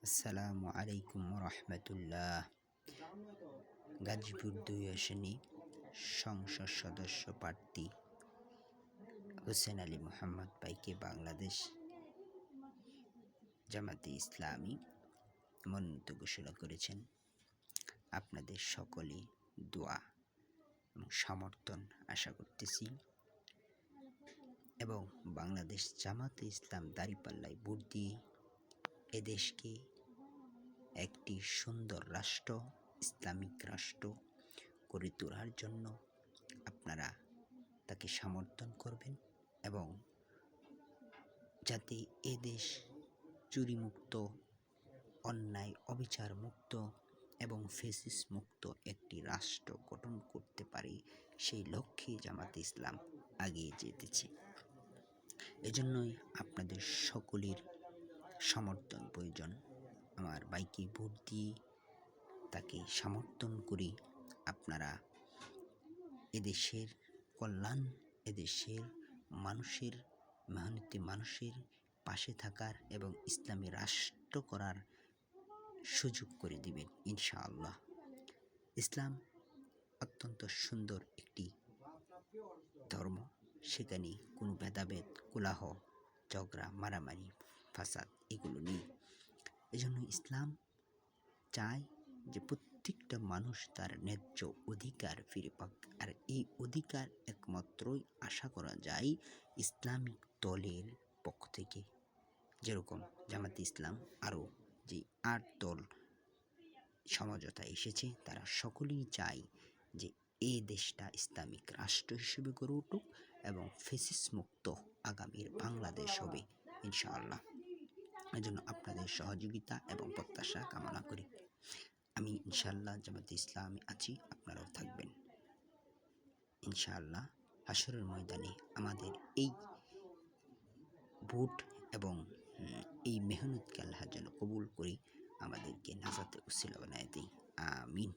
আসসালামু আলাইকুম রহমতুল্লাহ। গাজীপুর ২ আসনে সংসদ সদস্য প্রার্থী হোসেন আলী মোহাম্মদ ভাইকে বাংলাদেশ জামাতে ইসলামী মনোনীত ঘোষণা করেছেন। আপনাদের সকলে দোয়া এবং সমর্থন আশা করতেছি এবং বাংলাদেশ জামাতে ইসলাম দাঁড়িপাল্লায় ভোট দিয়ে এদেশকে একটি সুন্দর রাষ্ট্র, ইসলামিক রাষ্ট্র গড়ে তোলার জন্য আপনারা তাকে সমর্থন করবেন এবং যাতে এদেশ চুরিমুক্ত, অন্যায় অবিচার মুক্ত এবং ফ্যাসিস্ট মুক্ত একটি রাষ্ট্র গঠন করতে পারে, সেই লক্ষ্যে জামাতে ইসলাম এগিয়ে যেতেছে। এজন্যই আপনাদের সকলের সমর্থন প্রয়োজন। আমার ভাইকে ভোট দিয়ে তাকে সমর্থন করে আপনারা এদেশের কল্যাণ, এদেশের মানুষের মেহনতি মানুষের পাশে থাকার এবং ইসলামী রাষ্ট্র করার সুযোগ করে দিবেন ইনশাআল্লাহ। ইসলাম অত্যন্ত সুন্দর একটি ধর্ম, সেখানে কোনো ভেদাভেদ, কোলাহ, ঝগড়া, মারামারি, ফাসাদ এগুলো নেই। এজন্য ইসলাম চায় যে প্রত্যেকটা মানুষ তার ন্যায্য অধিকার ফিরে পাক। আর এই অধিকার একমাত্রই আশা করা যায় ইসলামিক দলের পক্ষ থেকে। যেরকম জামাতে ইসলাম আরও যে ৮ দল সমঝোতা এসেছে, তারা সকলেই চায় যে এই দেশটা ইসলামিক রাষ্ট্র হিসেবে গড়ে উঠুক এবং ফ্যাসিস্ট মুক্ত আগামীর বাংলাদেশ হবে ইনশাআল্লাহ। এজন্য আপনাদের সহযোগিতা এবং প্রত্যাশা কামনা করি। আমি ইনশাআল্লাহ জামাতে ইসলামে আছি, আপনারাও থাকবেন ইনশাআল্লাহ। হাশরের ময়দানে আমাদের এই ভোট এবং এই মেহনতকে আল্লাহ যেন কবুল করে আমাদেরকে নাজাতে উসিলা বানায় দেয়। আমিন।